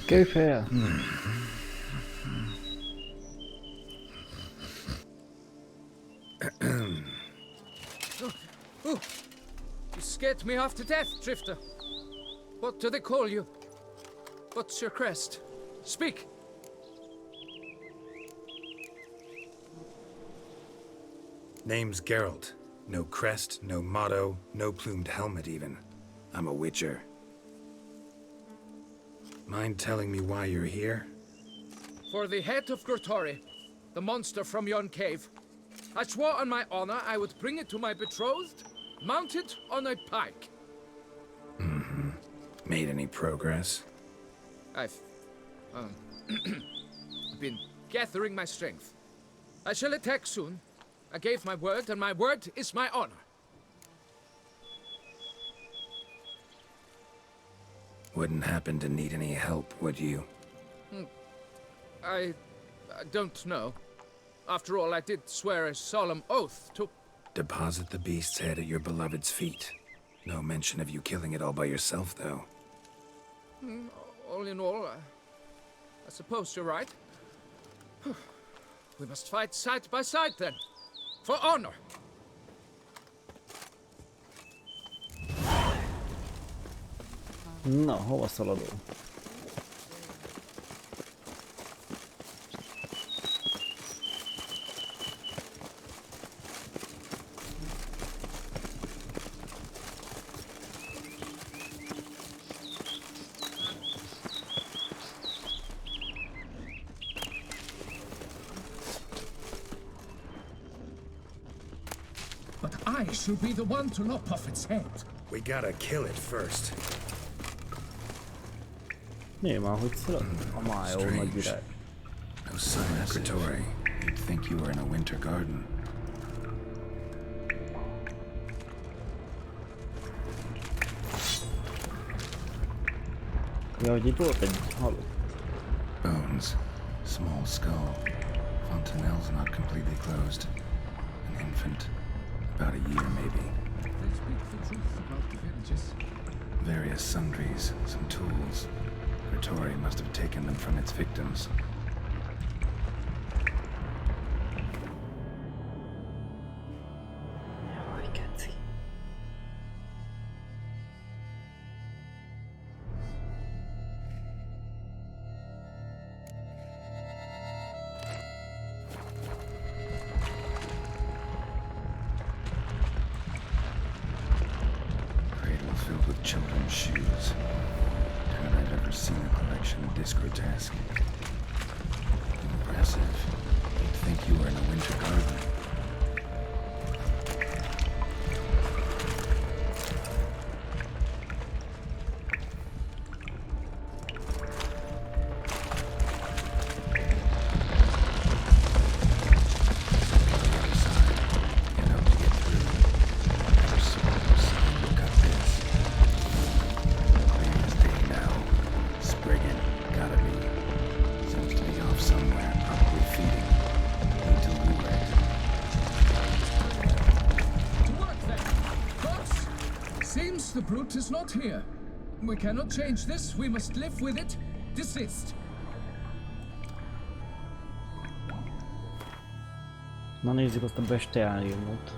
Go fair. Ooh, you scared me half to death, Drifter. What do they call you? What's your crest? Speak! Name's Geralt. No crest, no motto, no plumed helmet even. I'm a witcher. Mind telling me why you're here? For the head of Grotori, the monster from yon cave. I swore on my honor I would bring it to my betrothed, mounted on a pike. Made any progress? I've been gathering my strength. I shall attack soon. I gave my word, and my word is my honor. Wouldn't happen to need any help, would you? I don't know. After all, I did swear a solemn oath to... Deposit the beast's head at your beloved's feet. No mention of you killing it all by yourself, though. All in all, I suppose you're right. We must fight side by side, then. For honor! Na, hova szaladunk? But I shall be the one to lop off its head. We gotta kill it first. Nyilván, hogy szaladunk. A májó nagy Strange. virág. No sign of Grotori. You'd think you were in a winter garden. Ja, hogy itt volt egy halott. Bones. Small skull. Fontanelle's not completely closed. An infant. About a year, maybe. They speak the truth about the villages. Various sundries, some tools. Grotori must have taken them from its victims. Jaj, keci. Cradle filled with children's shoes. Doubt I've ever seen a collection this grotesque. Impressive. You'd think you were in a winter garden. Other side. You'd hope to get through. Never saw no sign to cut this. Clear as day now. Spriggan, gotta be. Seems to be off somewhere, probably feeding. Need to lure it. To work then! Boss! Seems the brute is not here. We cannot change this. We must live with it. Desist. Na nézzük azt a bestiáliumot.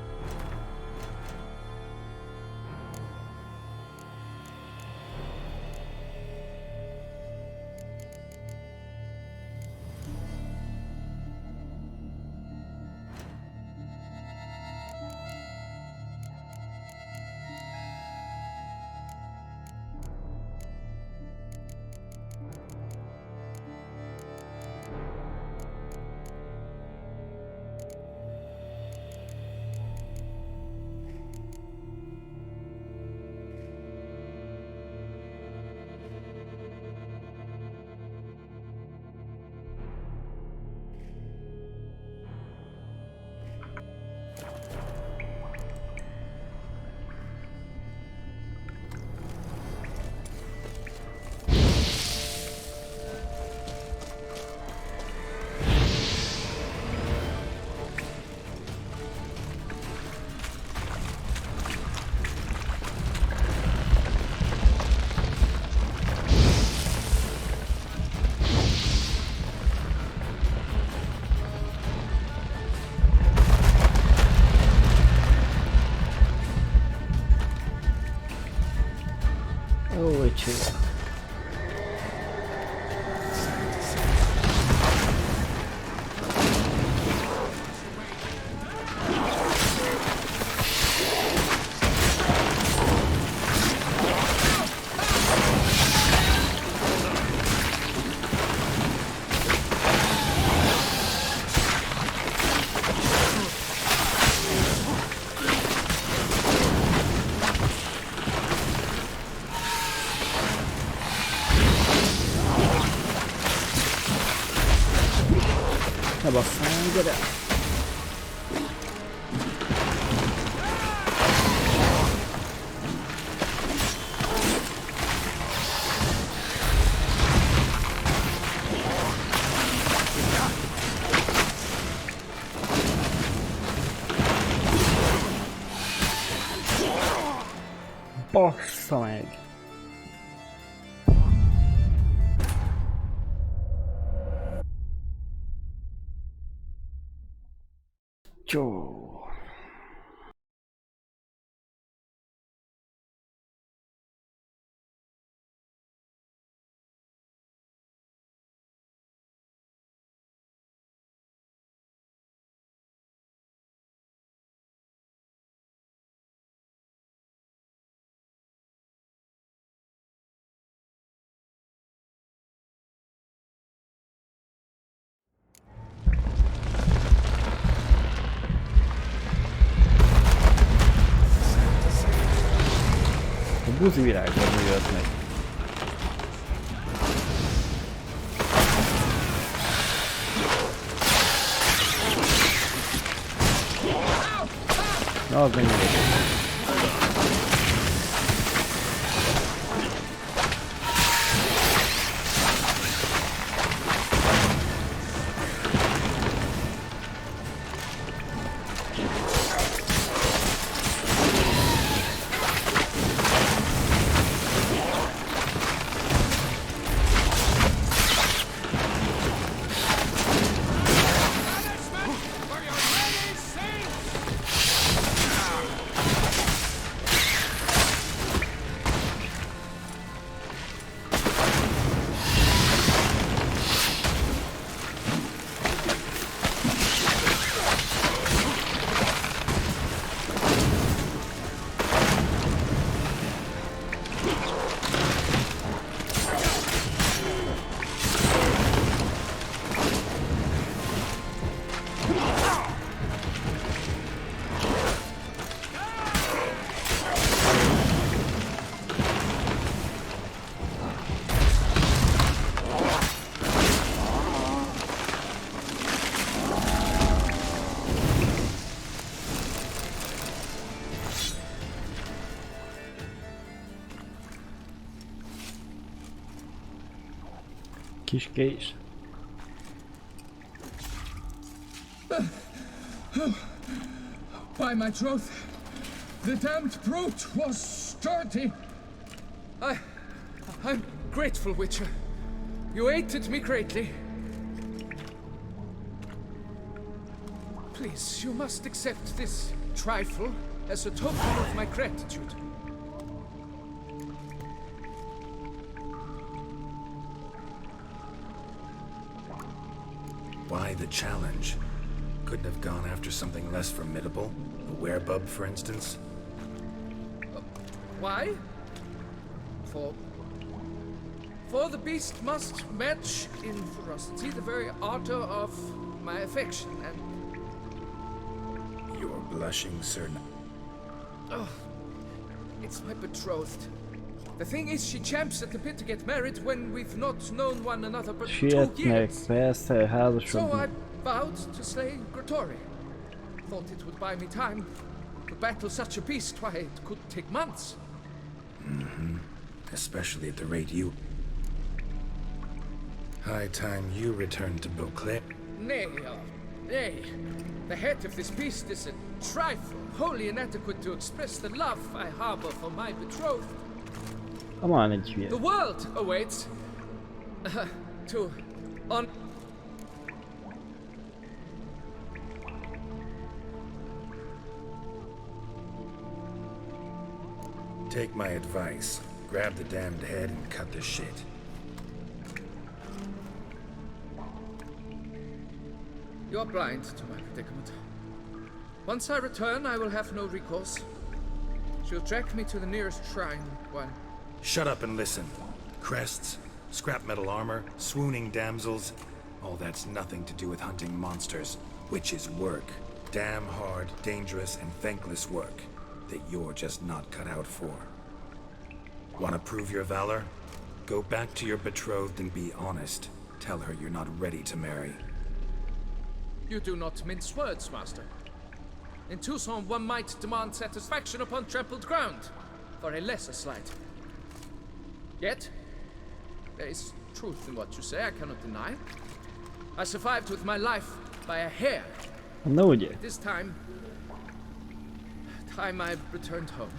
Ó, öcsém. Ne basszál, gyere! Bassza meg! Jó. A buzi virágban jött meg. Na, az mennyire. Kis kés. By my troth, the damned brute was sturdy. I'm grateful, Witcher. You aided me greatly. Please, you must accept this trifle as a token of my gratitude. Why the challenge? Couldn't have gone after something less formidable? A werebub, for instance? Why? For the beast must match in ferocity the very ardor of my affection, and You're blushing, sir. it's my betrothed. The thing is, she champs at the bit to get married when we've not known one another but 2 Sietnek, years. persze, So I házasodni. vowed to slay Gróf. Thought it would buy me time to battle such a beast. Why, it could take months. Especially at the rate you... High time you returned to Beauclair. Nay, nay. The head of this beast is a trifle, wholly inadequate to express the love I harbor for my betrothed. Amán egy hülye. The world awaits to on. Take my advice. Grab the damned head and cut the shit. You're blind to my predicament. Once I return, I will have no recourse. She'll track me to the nearest shrine while... Shut up and listen. Crests, scrap metal armor, swooning damsels. All that's nothing to do with hunting monsters, which is work. Damn hard, dangerous, and thankless work that you're just not cut out for. Want to prove your valor? Go back to your betrothed and be honest. Tell her you're not ready to marry. You do not mince words, Master. In Tucson, one might demand satisfaction upon trampled ground for a lesser slight. Yet, there is truth in what you say, I cannot deny. I survived with my life by a hair. No ugye? This time I returned home.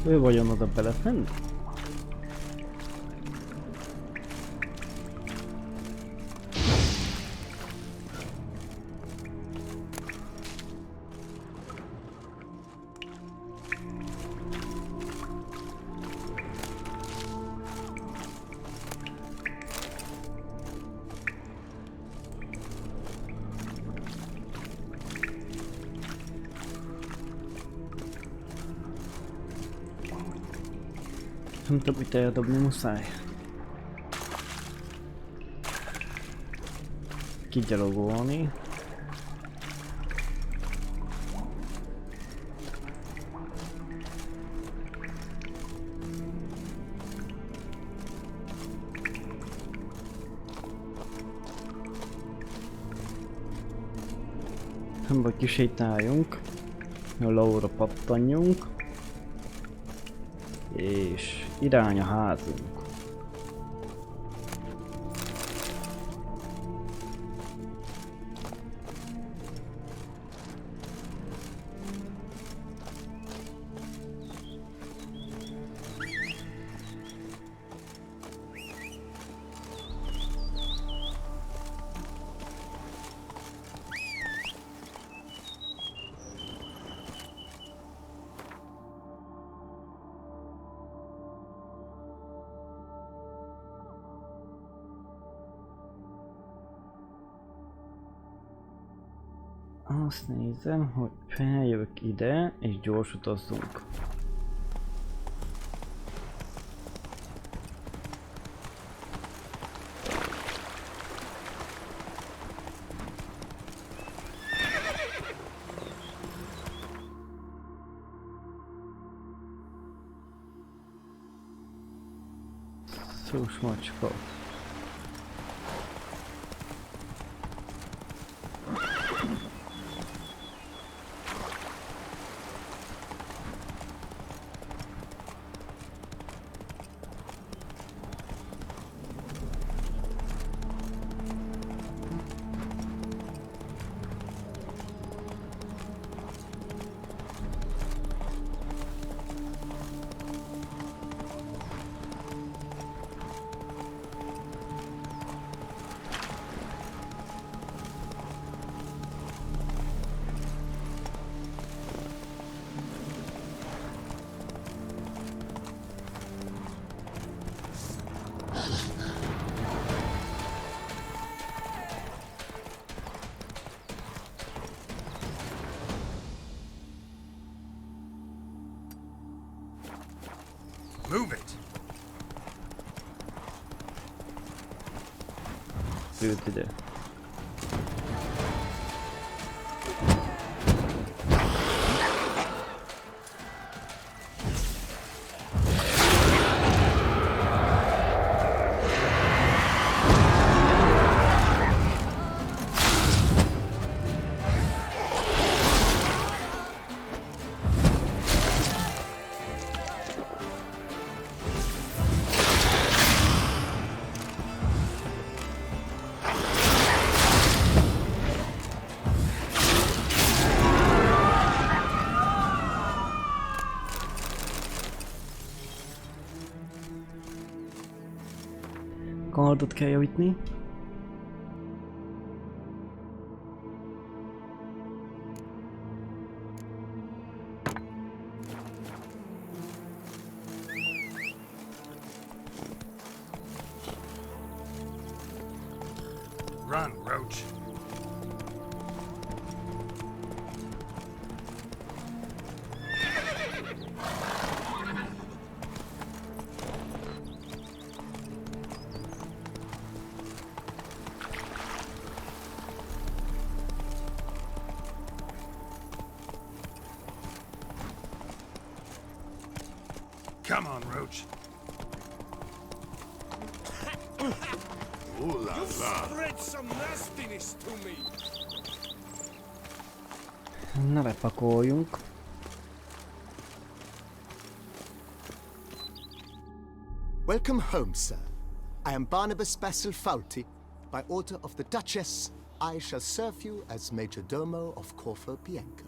Ő vajon oda be lehet menni? Nem tudom, mit eldobni muszáj. Kigyalogolni. Nem vagy kisétáljunk. A lóra pattanjunk. És irány a házunk. Azt nézem, hogy feljövök ide, és gyors utazzunk. Szós macska. Move it! Őt ide. Arnoldot kell javítni. Run, Roach. Come on, Roach. Ooh la la. Spread some nastiness to me. Na, bepakoljunk. Welcome home, sir. I am Barnabas Basil Faulty. By order of the Duchess, I shall serve you as Major Domo of Corfu Bianco.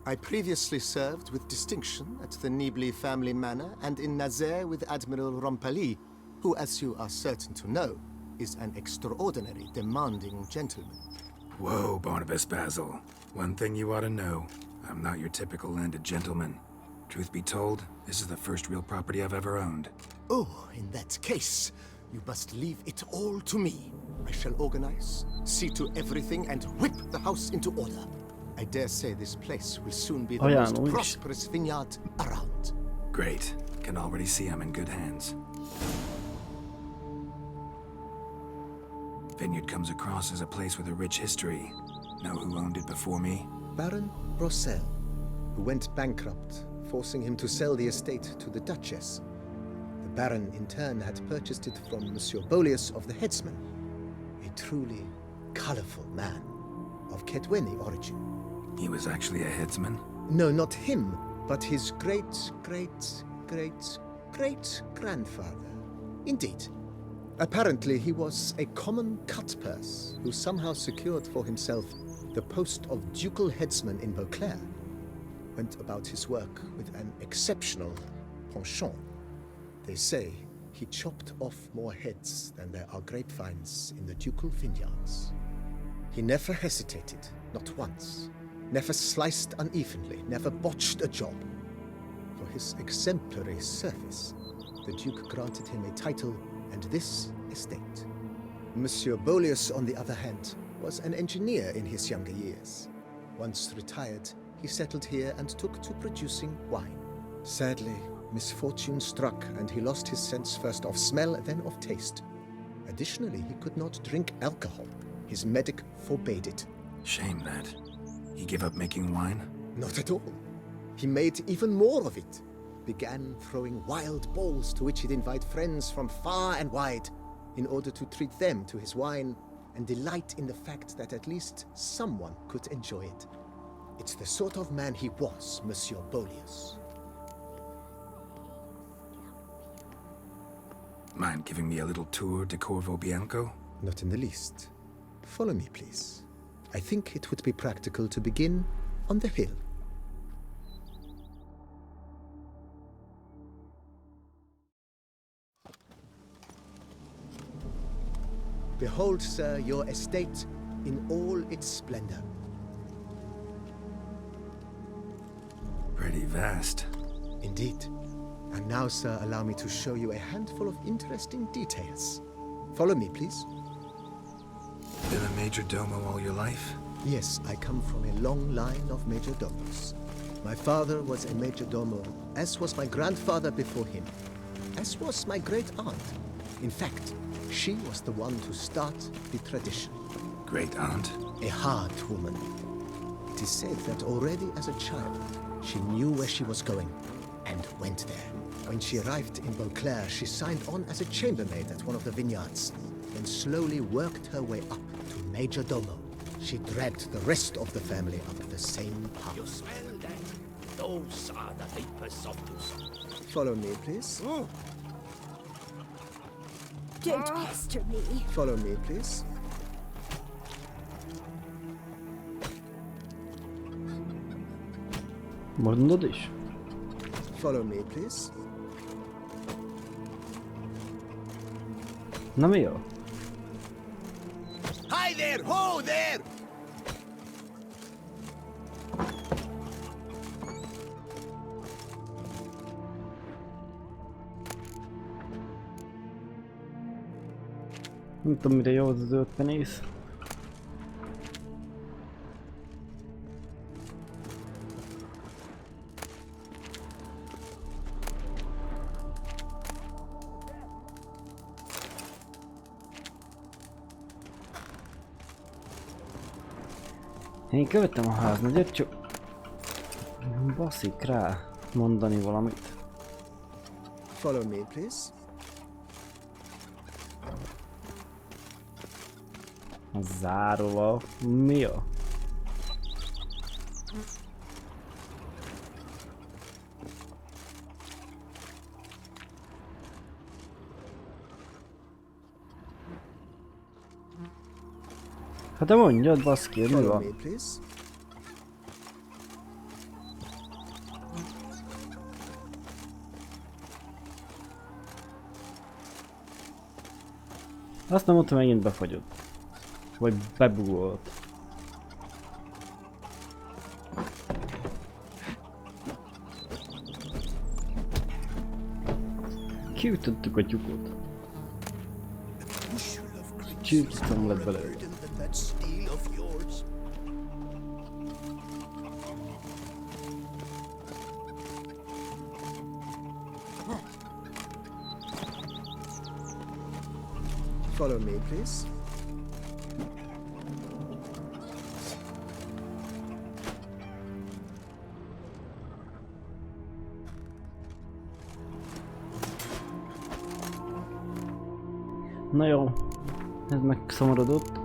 I previously served with distinction at the Nibli family manor and in Nazaire with Admiral Rompali, who, as you are certain to know, is an extraordinary, demanding gentleman. Whoa, Barnabas Basil. One thing you ought to know. I'm not your typical landed gentleman. Truth be told, this is the first real property I've ever owned. Oh, in that case, you must leave it all to me. I shall organize, see to everything, and whip the house into order. I dare say this place will soon be the yeah, most no, prosperous vineyard around. Great. Can already see I'm in good hands. Vineyard comes across as a place with a rich history. Know who owned it before me? Baron Rossel, who went bankrupt, forcing him to sell the estate to the Duchess. The Baron, in turn, had purchased it from Monsieur Bolius of the Headsman, a truly colorful man of Kedweni origin. He was actually a headsman? No, not him, but his great-great-great-great-grandfather. Indeed. Apparently, he was a common cut-purse who somehow secured for himself the post of ducal headsman in Beauclair. Went about his work with an exceptional penchant. They say he chopped off more heads than there are grapevines in the ducal vineyards. He never hesitated, not once. Never sliced unevenly, never botched a job. For his exemplary service, the Duke granted him a title and this estate. Monsieur Bolius, on the other hand, was an engineer in his younger years. Once retired, he settled here and took to producing wine. Sadly, misfortune struck and he lost his sense first of smell, then of taste. Additionally, he could not drink alcohol. His medic forbade it. Shame that. He gave up making wine? Not at all. He made even more of it. Began throwing wild balls to which he'd invite friends from far and wide in order to treat them to his wine and delight in the fact that at least someone could enjoy it. It's the sort of man he was, Monsieur Bolius. Mind giving me a little tour de Corvo Bianco? Not in the least. Follow me, please. I think it would be practical to begin on the hill. Behold, sir, your estate in all its splendor. Pretty vast. Indeed. And now, sir, allow me to show you a handful of interesting details. Follow me, please. Been a major domo all your life? Yes, I come from a long line of major domos. My father was a major domo, as was my grandfather before him, as was my great-aunt. In fact, she was the one to start the tradition. Great aunt? A hard woman. It is said that already as a child, she knew where she was going and went there. When she arrived in Beauclair, she signed on as a chambermaid at one of the vineyards, then slowly worked her way up to major domo. She dragged the rest of the family up the same path. You smell that? Those are the vapors of Tucson. Follow me, please. Don't pester me. Follow me, please. Mondod is? Follow me, please. Na mi jó? Hi there! Ho there! Nem tudom, mire jó az a zöld penész. Én követtem a háznagyat, csak baszik rá mondani valamit. Follow me, please. A záróval mi a? Hát de mondjad, baszki, mi Follow van? me, please. Azt nem mondta, megint befagyott. Vagy bebugolt. Kiütöttük a tyukot. Csirkizom lett belőle. That steel of yours. Follow me, please. Na jó, ez megszomorodott.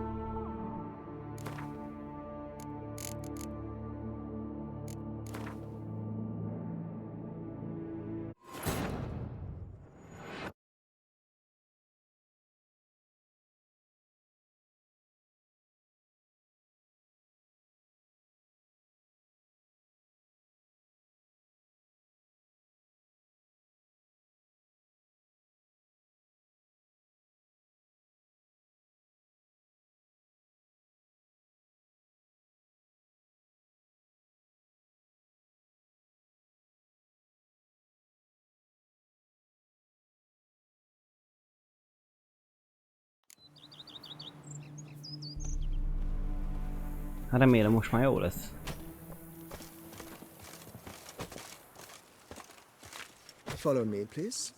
Hát remélem most már jó lesz. Follow me, please.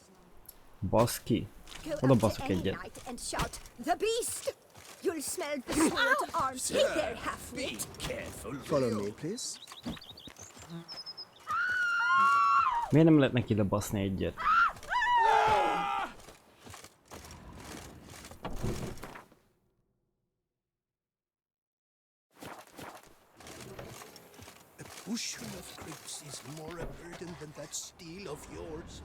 Baszki. Go Oda up to baszok any egyet. knight and shout, "The beast!" You'll smell the sword arms. Hey there, half-wit. Careful. Follow me, please. Miért nem lehet neki lebaszni egyet? A bushel of grapes is more a burden than that steel of yours.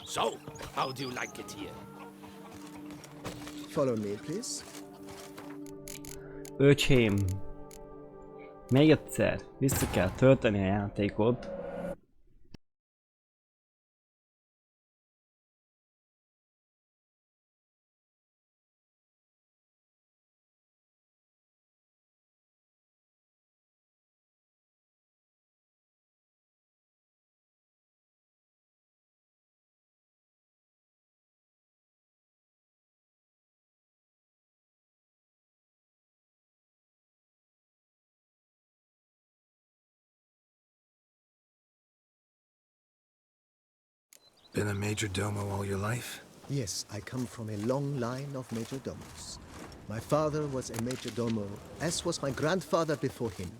So, how do you like it here? Follow me, please. Öcsém. Még egyszer. Vissza kell tölteni a játékot. Been a major domo all your life? Yes, I come from a long line of majordomos. My father was a majordomo, as was my grandfather before him,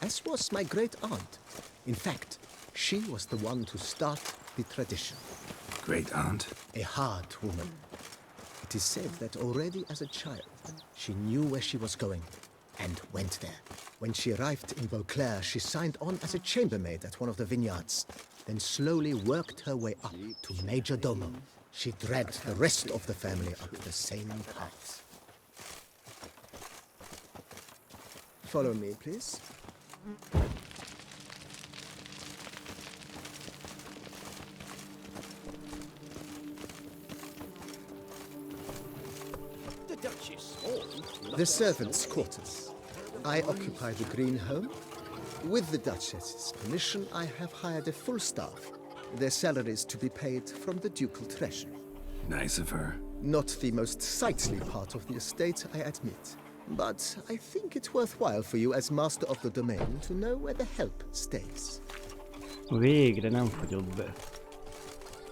as was my great aunt. In fact, she was the one to start the tradition. Great aunt? A hard woman. It is said that already as a child, she knew where she was going and went there. When she arrived in Beauclair, she signed on as a chambermaid at one of the vineyards, then slowly worked her way up to majordomo. She dragged the rest of the family up the same path. Follow me, please. The servants' quarters. I occupy the green home. With the Duchess's permission, I have hired a full staff. Their salaries to be paid from the ducal treasury. Nice of her. Not the most sightly part of the estate, I admit. But I think it's worthwhile for you as master of the domain to know where the help stays. Végre nem fogyott be.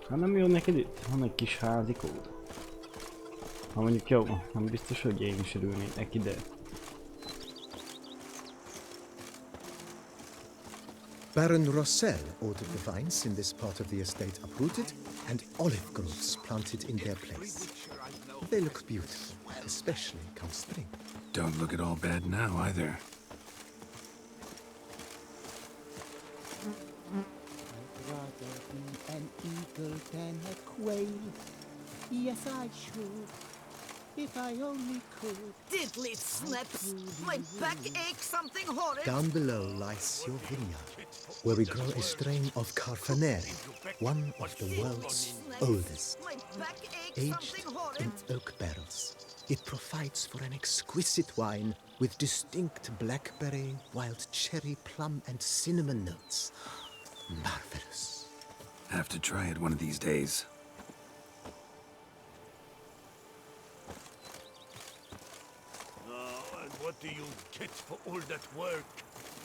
Hát nem jó neked itt? Van egy kis házikód. Ha mondjuk jó, nem biztos, hogy én is örülnék ide. Baron Rossel ordered the vines in this part of the estate uprooted and olive groves planted in their place. They look beautiful, especially come spring. Don't look at all bad now, either. Rather be an eagle than a quail. Yes, I should. If I only could. Diddly snaps! My back aches something horrid! Down below lies your vineyard, where we grow a strain of Carfaneri, one of the world's oldest. My back aches Aged something horrid! in oak barrels, it provides for an exquisite wine with distinct blackberry, wild cherry, plum, and cinnamon notes. Marvelous. Have to try it one of these days. And what do you get for all that work?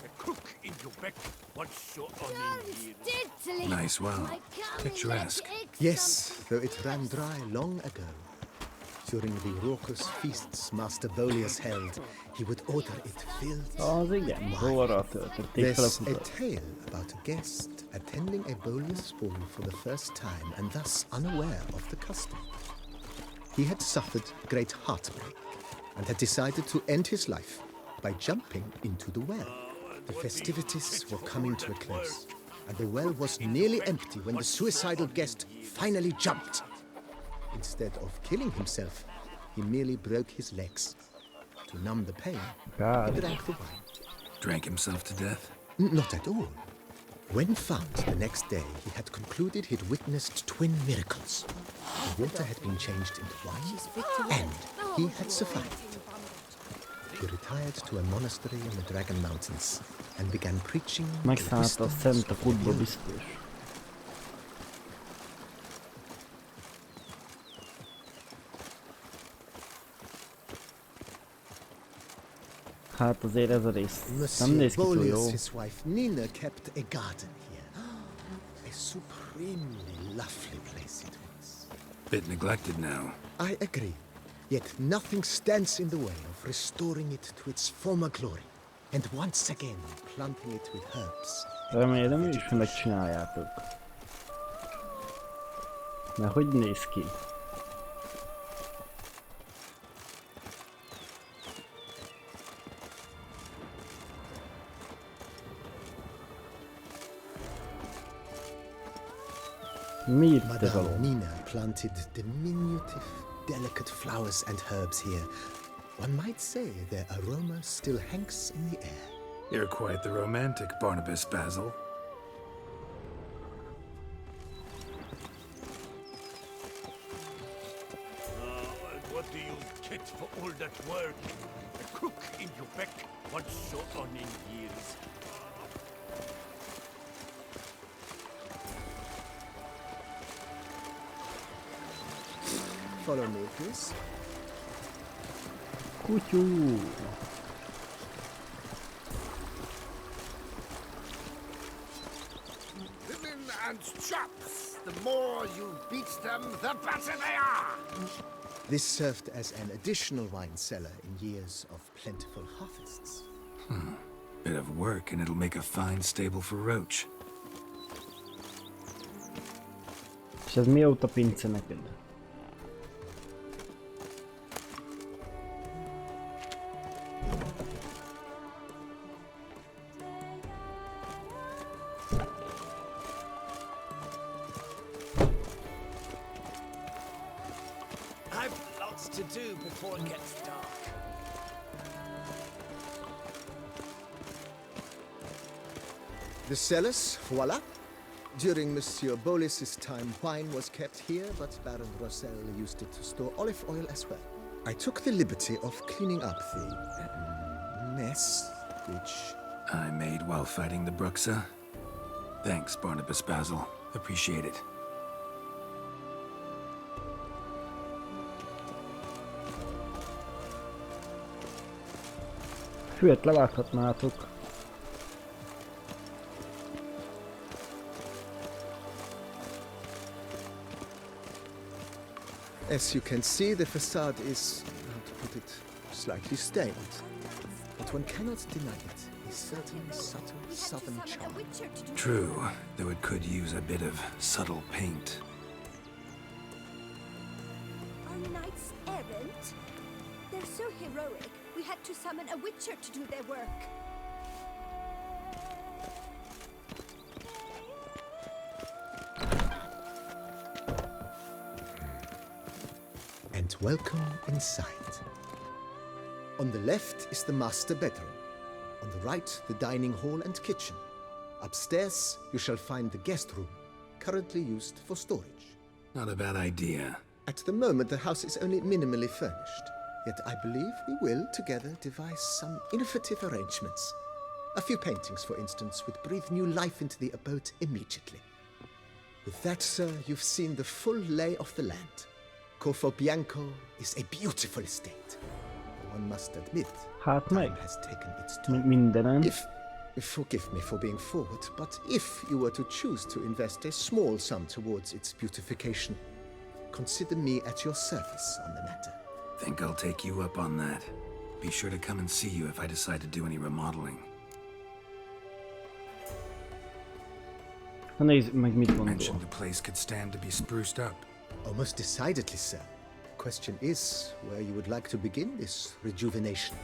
A cook in Quebec, what's so uninvited? Nice well. Picturesque. Yes, though it ran dry long ago. During the raucous feasts Master Bolius held, he would order it filled. Az igen, róla töltötték fel a There's a futat. tale about a guest attending a Bolius ball for the first time and thus unaware of the custom. He had suffered great heartbreak and had decided to end his life by jumping into the well. The festivities were coming to a close, and the well was nearly empty when the suicidal guest finally jumped. Instead of killing himself, he merely broke his legs. To numb the pain, God. he drank the wine. Drank himself to death? Not at all. When found the next day, he had concluded he'd witnessed twin miracles. The water had been changed into wine, and he had survived. He retired to a monastery in the Dragon Mountains and began preaching the Megszállta a wisdoms szent a of the kutba earth. biztos. Hát azért ez a rész nem Monsieur néz ki túl jó. Bolius, his wife Nina, kept a garden here. A supremely lovely place it was. Bit neglected now. I agree. Yet nothing stands in the way of restoring it to its former glory, and once again planting it with herbs. Remélem is, hogy megcsináljátok. Mert hogy néz ki? Mi itt te való? Madame Nina planted diminutive, delicate flowers and herbs here. One might say their aroma still hangs in the air. You're quite the romantic, Barnabas Basil. And what do you get for all that work? A cook in Quebec, what's so uninvited? Follow me, please. Kutyú! Women and chops. The more you beat them, the better they are. This served as an additional wine cellar in years of plentiful harvests. Bit of work and it'll make a fine stable for Roach. És ez mióta pince neked? I've lots to do before it gets dark. The cellars, voila. During Monsieur Bolis's time, wine was kept here, but Baron Rossel used it to store olive oil as well. I took the liberty of cleaning up the mess, which... I made while fighting the Bruxa. Thanks, Barnabas Basil. Appreciate it. Hülyet levághatnátok. As you can see, the facade is, how to put it, slightly stained. But one cannot deny it. A certain subtle southern charm. True, though it could use a bit of subtle paint. Our knights errant? They're so heroic, we had to summon a witcher to do their work. And welcome inside. On the left is the master bedroom. On the right, the dining hall and kitchen. Upstairs, you shall find the guest room, currently used for storage. Not a bad idea. At the moment, the house is only minimally furnished. Yet I believe we will, together, devise some innovative arrangements. A few paintings, for instance, would breathe new life into the abode immediately. With that, sir, you've seen the full lay of the land. Corfo Bianco is a beautiful estate. One must admit, Hát meg. time has taken its toll. Mindenen. Forgive me for being forward, but if you were to choose to invest a small sum towards its beautification, consider me at your service on the matter. Think I'll take you up on that. Be sure to come and see you if I decide to do any remodeling. Na nézd meg, mit gondol. Mentioned the place could stand to be spruced up. Oh, most decidedly, sir. The question is where you would like to begin this rejuvenation.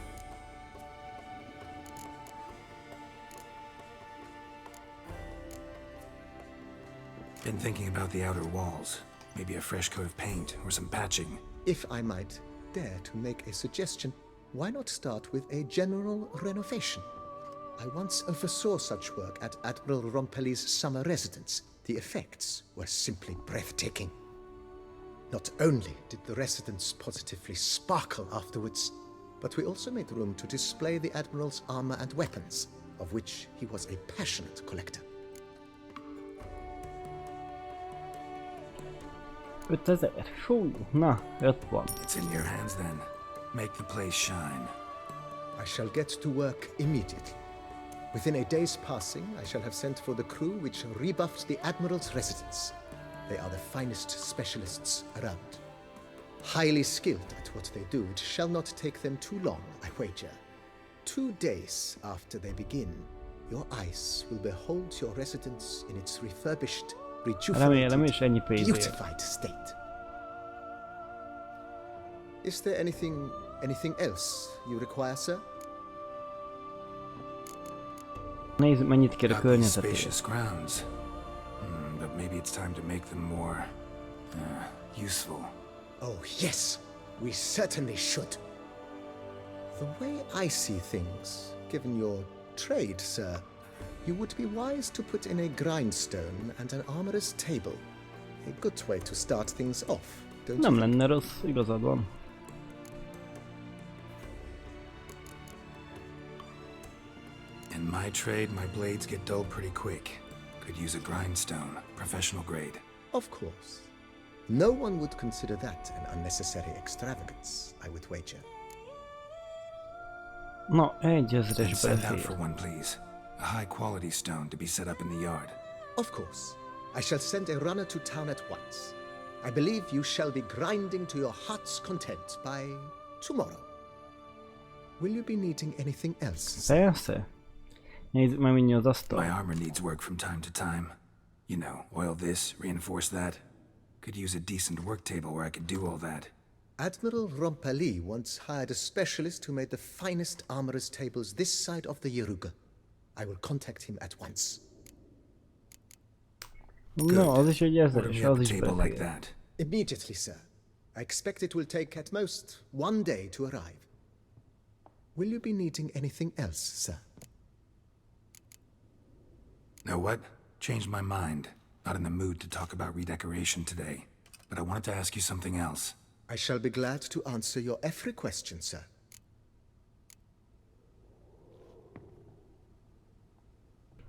Been thinking about the outer walls. Maybe a fresh coat of paint or some patching. If I might dare to make a suggestion, why not start with a general renovation? I once oversaw such work at Admiral Rompelli's summer residence. The effects were simply breathtaking. Not only did the residence positively sparkle afterwards, but we also made room to display the Admiral's armor and weapons, of which he was a passionate collector. 5000. Fú, na, 5 van. It's in your hands then. Make the place shine. I shall get to work immediately. Within a day's passing, I shall have sent for the crew which rebuffed the Admiral's residence. They are the finest specialists around. Highly skilled at what they do, it shall not take them too long, I wager. 2 days after they begin, your eyes will behold your residence in its refurbished, Remélem, és ennyi rejuvenated, pénzért. beautified state. Is there anything else you require, sir? Nézd, mennyit kér a Got these környezetért. spacious grounds. But maybe it's time to make them more useful. Oh, yes, we certainly should. The way I see things, given your trade, sir, you would be wise to put in a grindstone and an armorer's table. A good way to start things off, don't Nem you think? lenne rossz, igazad van. In my trade, my blades get dull pretty quick. Could use a grindstone, professional grade. Of course. No one would consider that an unnecessary extravagance, I would wager. Na, 1000-es And send out for befér. one, please. A high-quality stone to be set up in the yard. Of course. I shall send a runner to town at once. I believe you shall be grinding to your heart's content by tomorrow. Will you be needing anything else, sir? Persze. Nézd meg, mindjárt az asztal. My armor needs work from time to time. You know, oil this, reinforce that. Could use a decent work table where I could do all that. Admiral Rompali once hired a specialist who made the finest armorer's tables this side of the Yaruga. I will contact him at once. Na, az is egy Order 1000-es, me up az a is table like befér. that. Immediately, sir. I expect it will take at most 1 day to arrive. Will you be needing anything else, sir? Know what? Changed my mind. Not in the mood to talk about redecoration today. But I wanted to ask you something else. I shall be glad to answer your every question, sir.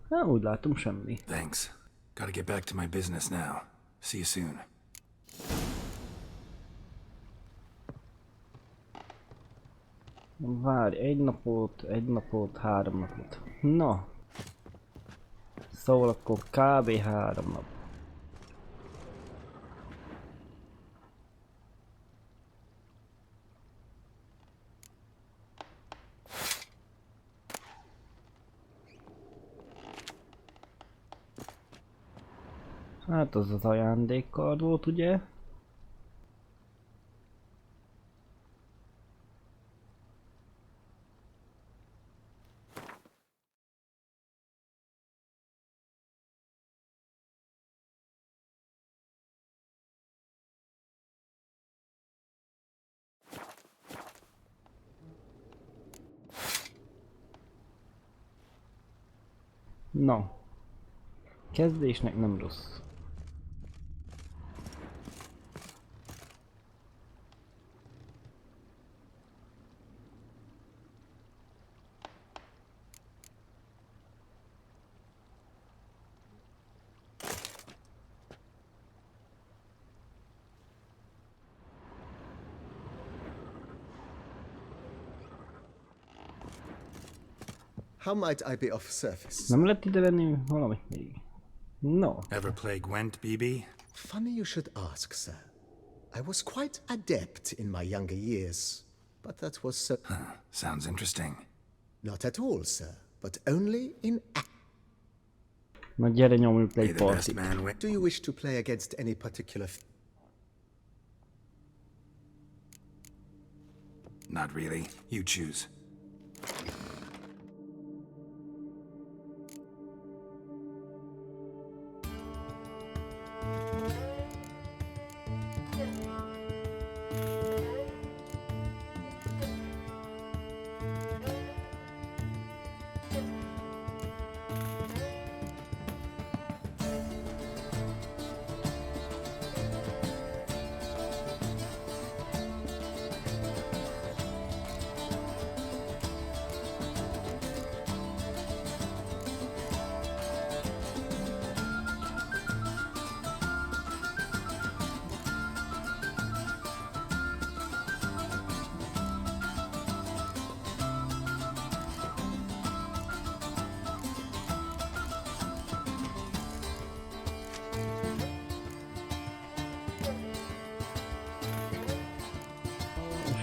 Hát úgy látom semmi. Thanks. Gotta get back to my business now. See you soon. Várj, egy napot, 3 napot. Na. Szóval akkor kb. 3 nap. Hát az az ajándékkard volt, ugye? Na. Kezdésnek nem rossz. How might I be of service? Nem lett ide venni valamit még? No. Ever play Gwent, BB? Funny you should ask, sir. I was quite adept in my younger years, but that was Sounds interesting. not at all, sir, but only in act. Na gyere, nyomjuk May egy the best partit. man win. Do you wish to play against any particular Not really. You choose.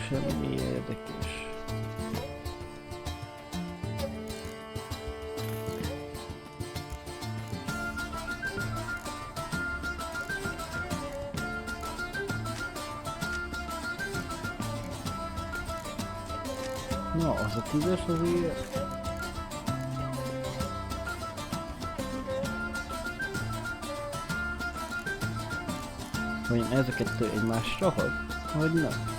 Semmi érdekes. Na, az a 10-es azért... Vagy ezeket egymásra hat? Vagy nem?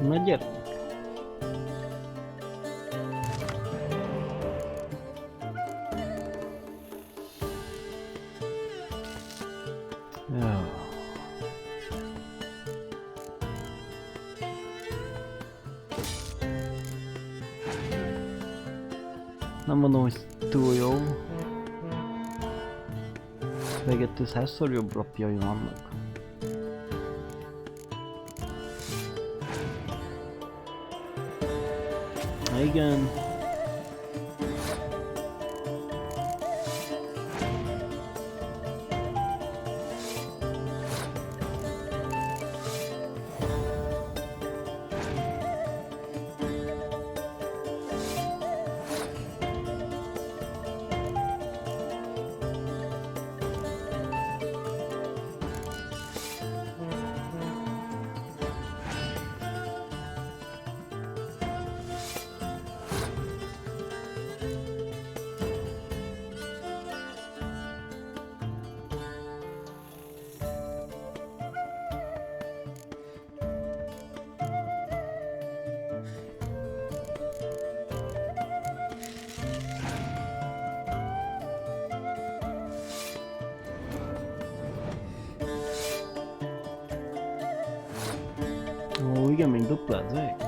Na gyere! Ja. Nem mondom, hogy túl jó. Végettől 100-szor jobb lapjai vannak. Igen. igen, még duplázzák.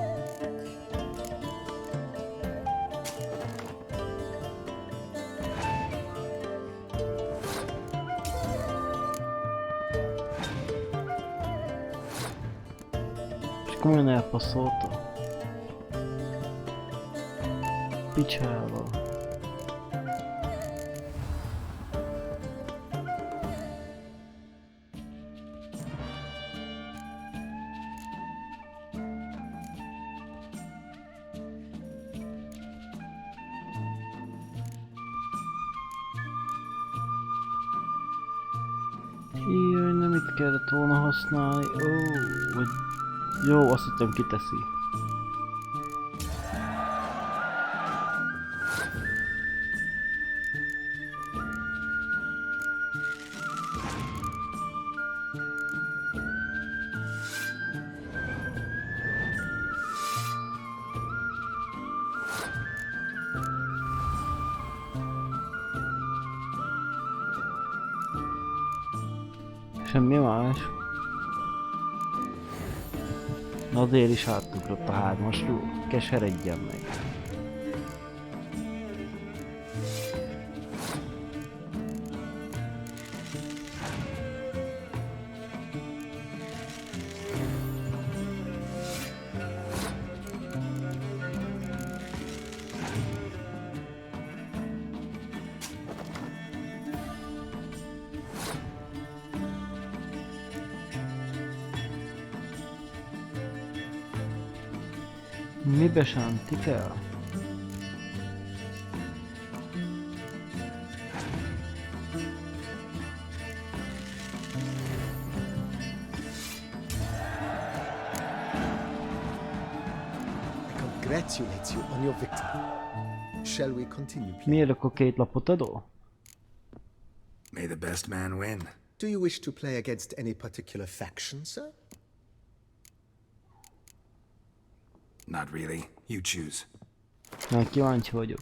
És komolyan elpasszolta. Picsába. Jaj, nem itt kellett volna használni. Ó, vagy... Jó, azt hittem kiteszi. Semmi más. Azért is átugrott a 3-asról. Keseredjen meg. Mibe sánti kell? I congratulate you on your victory. Shall we continue, please? Miért akkor 2 lapot adó? May the best man win. Do you wish to play against any particular faction, sir? Not really. You choose. Na, kíváncsi vagyok.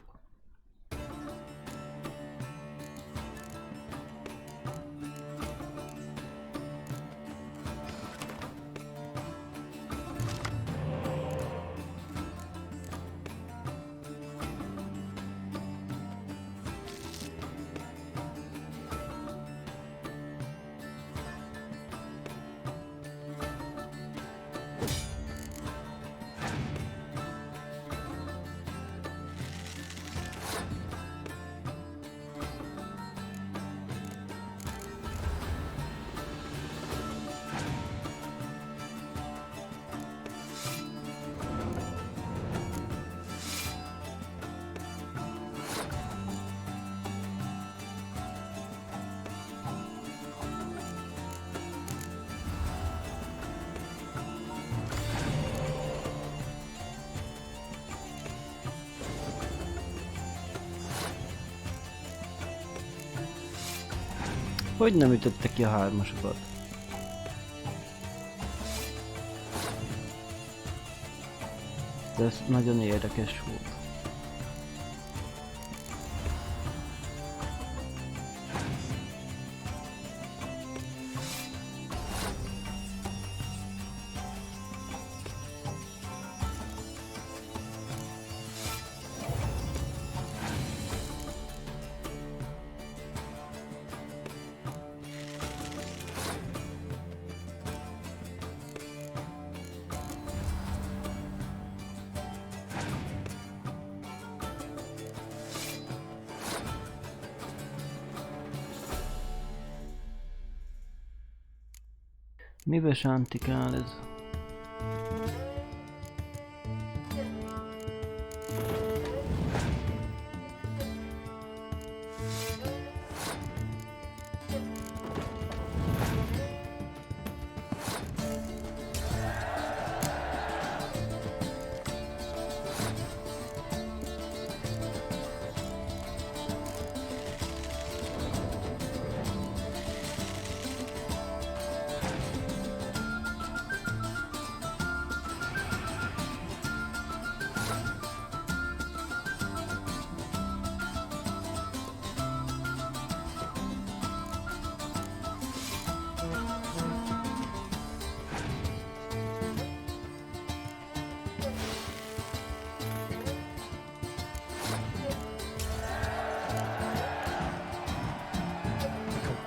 Hogy nem ütötte ki a 3-asokat? De ez nagyon érdekes volt. Mibe sántikál ez?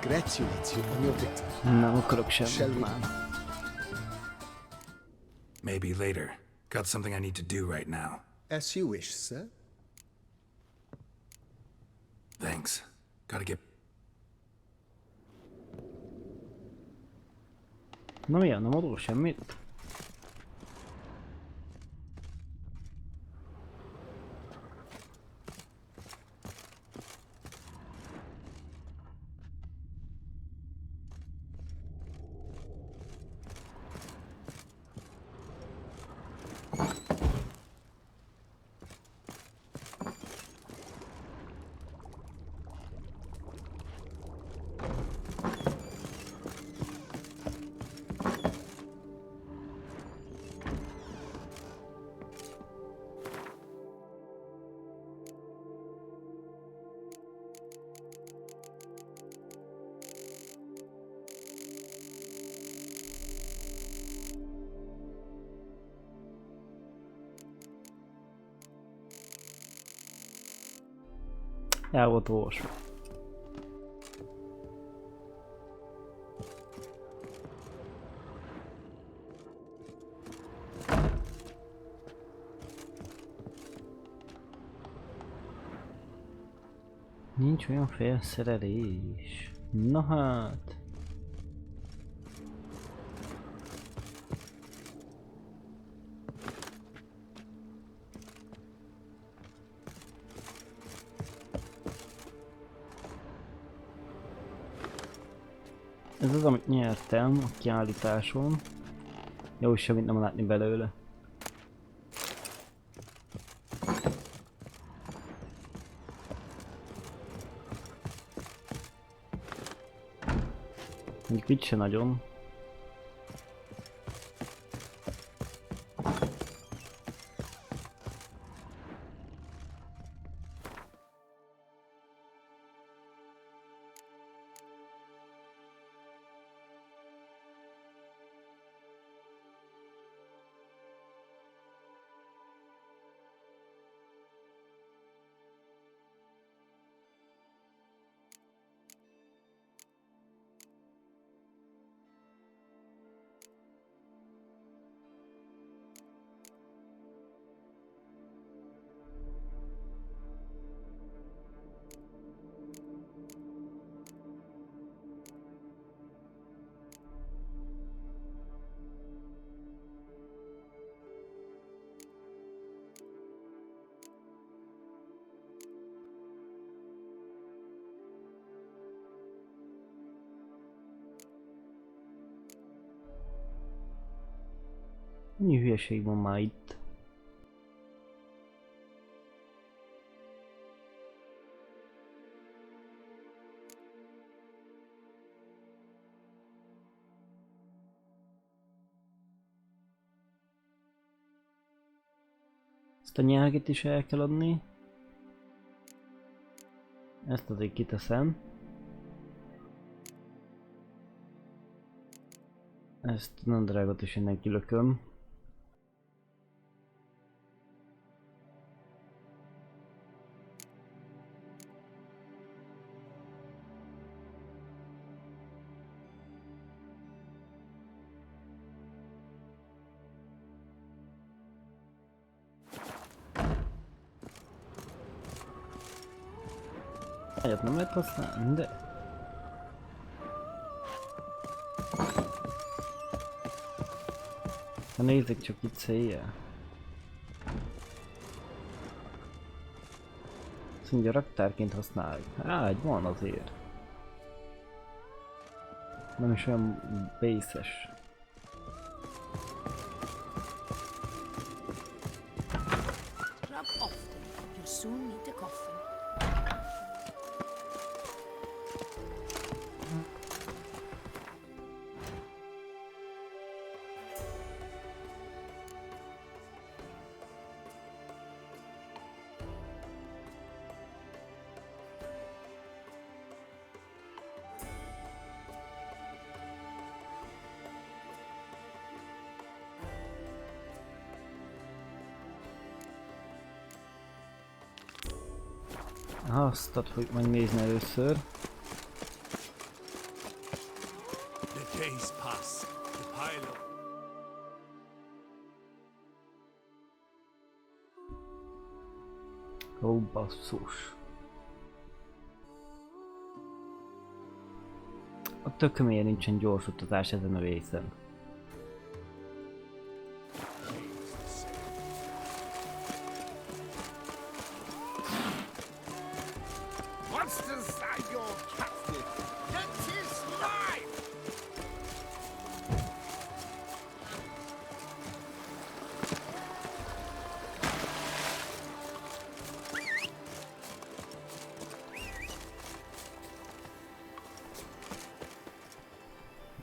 congratulate you on your victory. Nem akarok Shall semmit we? már. Maybe later. Got something I need to do right now. As you wish, sir. Thanks. Gotta get... Na milyen, nem adok semmit? El volt olvasva. Nincs olyan felszerelés. Na hát. Ez az, amit nyertem a kiállításon. Jó, semmit nem látni belőle. Mondjuk itt se nagyon. Annyi hülyeség van már itt. Ezt a nyelget is el kell adni. Ezt azért kiteszem. Ezt a nadrágot is innen kilököm. Egyet nem lehet használni, de... Ha nézzük csak itt széjjel. Azt mondja, raktárként használjuk. Egy van azért. Nem is olyan base-es. Rub often. You'll soon need a coffin. Azt fogjuk majd nézni először. Ó, basszus. A tökömért nincsen gyors utazás ezen a részen. Monsters are your captive. That is mine!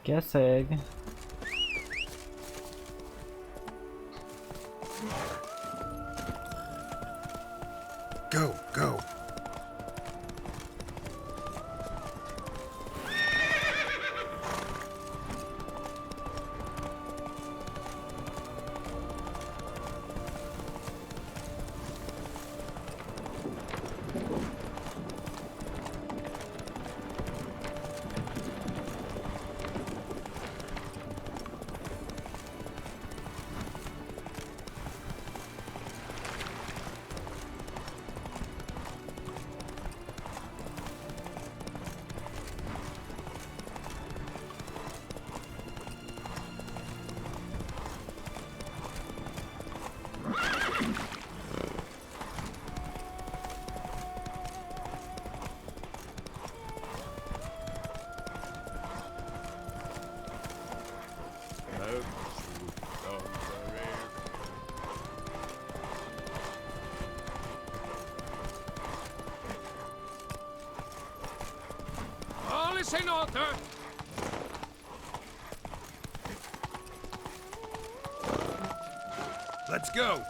Keszeg. Go, go. All is in order. Let's go.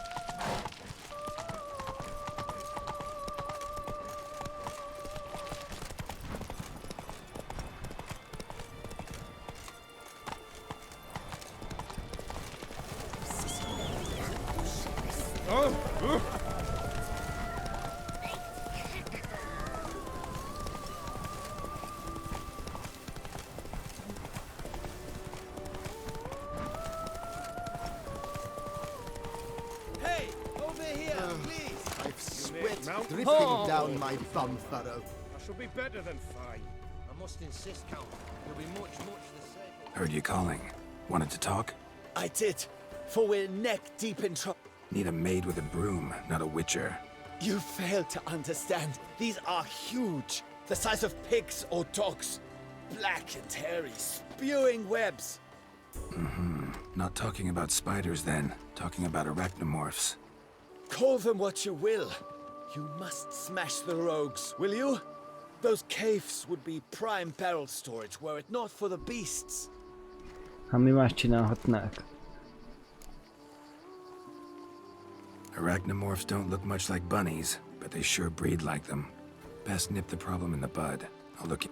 Hey, over here, please! I've sweat dripping down my bum furrow. I shall be better than fine. I must insist, Count. You'll be much the same. Heard you calling. Wanted to talk? I did, for we're neck deep in trouble. Need a maid with a broom, not a witcher. You fail to understand. These are huge. The size of pigs or dogs. Black and hairy, spewing webs. Not talking about spiders then. Talking about arachnomorphs. Call them what you will. You must smash the rogues, will you? Those caves would be prime barrel storage were it not for the beasts. Hát mi más csinálhatnák? Arachnomorphs don't look much like bunnies, but they sure breed like them. Best nip the problem in the bud. I'll look.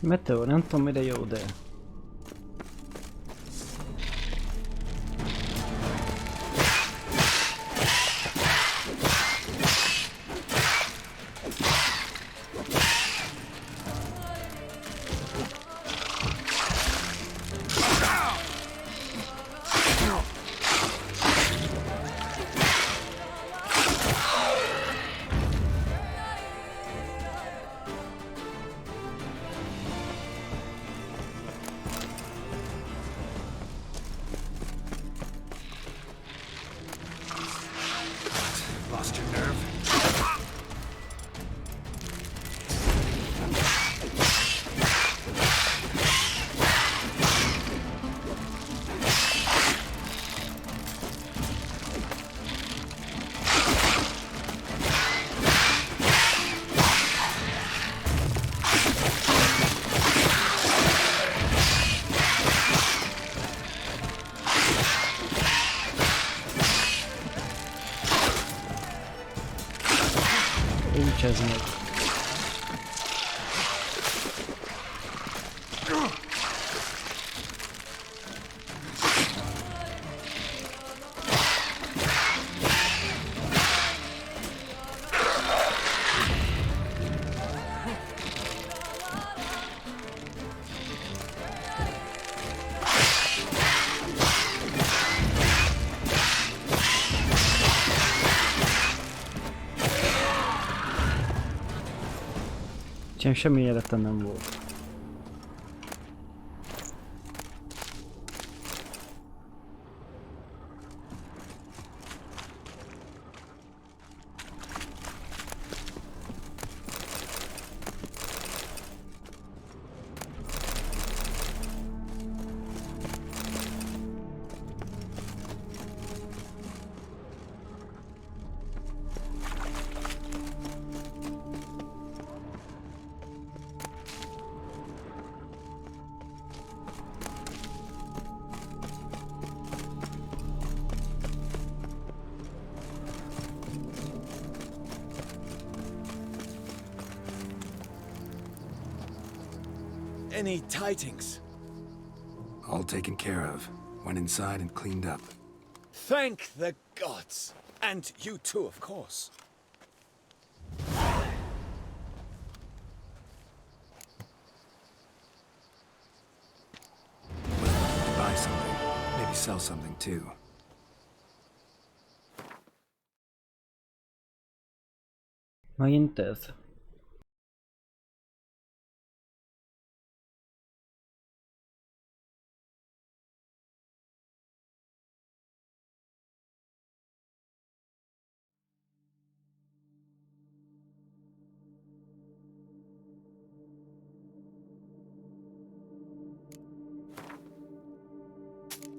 Meteor, nem tudom mire jó, de... Nincs ez meg. Semmi életem nem volt. Any tidings? All taken care of. Went inside and cleaned up. Thank the gods! And you too, of course. Buy something. Maybe sell something too. Megint ez.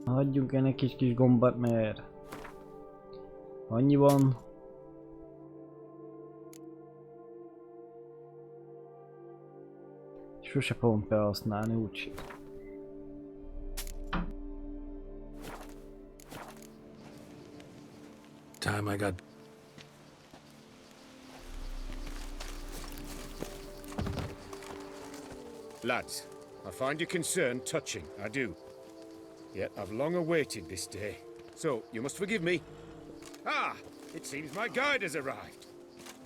Hagyjunk ennek kis gombát, mert annyi van. Sose fogom felhasználni úgyse. Time I got... Lads, I find your concern touching, I do. Yet I've long awaited this day, so you must forgive me. Ah, it seems my guide has arrived.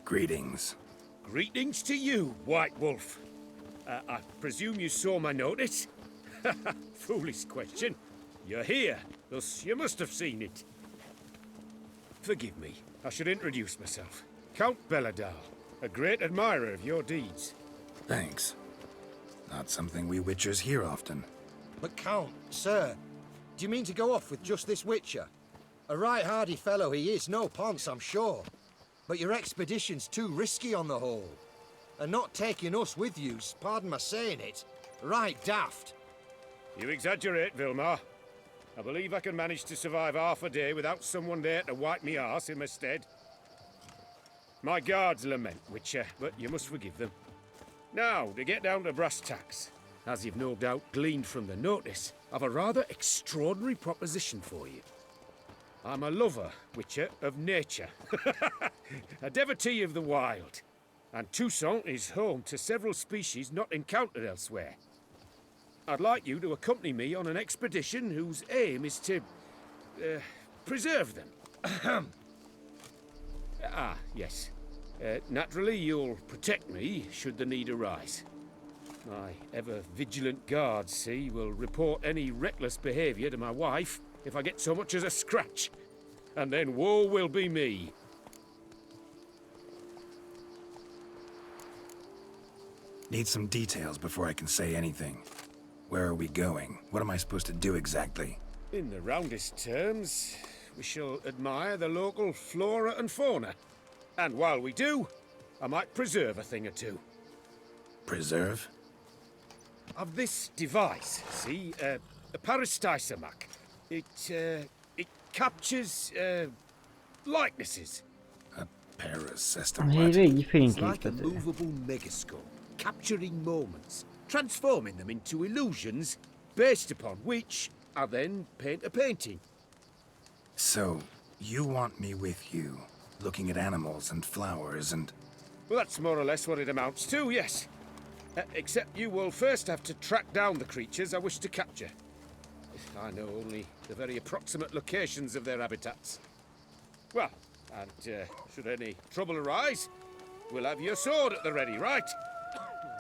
Greetings. Greetings to you, White Wolf. I presume you saw my notice? Foolish question. You're here, thus you must have seen it. Forgive me, I should introduce myself. Count Beledal, a great admirer of your deeds. Thanks. Not something we Witchers hear often. But Count, sir, do you mean to go off with just this Witcher? A right hardy fellow he is, no ponce, I'm sure. But your expedition's too risky on the whole. And not taking us with you's, pardon my saying it, right daft. You exaggerate, Vilmar. I believe I can manage to survive half a day without someone there to wipe me arse in my stead. My guards lament, Witcher, but you must forgive them. Now, to get down to brass tacks. As you've no doubt gleaned from the notice, I've a rather extraordinary proposition for you. I'm a lover, Witcher, of nature. A devotee of the wild. And Toussaint is home to several species not encountered elsewhere. I'd like you to accompany me on an expedition whose aim is to... preserve them. Yes. Naturally, you'll protect me should the need arise. My ever-vigilant guards, see, will report any reckless behavior to my wife if I get so much as a scratch. And then woe will be me. Need some details before I can say anything. Where are we going? What am I supposed to do exactly? In the roundest terms, we shall admire the local flora and fauna. And while we do, I might preserve a thing or two. Preserve? Of this device, see, a parastisomac. It captures, likenesses. A parasystem Egy what? régi It's like a fényképező. movable megascope. capturing moments, transforming them into illusions, based upon which I then paint a painting. So, you want me with you, looking at animals and flowers and... Well, that's more or less what it amounts to, yes. Except you will first have to track down the creatures I wish to capture. I know only the very approximate locations of their habitats. Well, and should any trouble arise, we'll have your sword at the ready, right?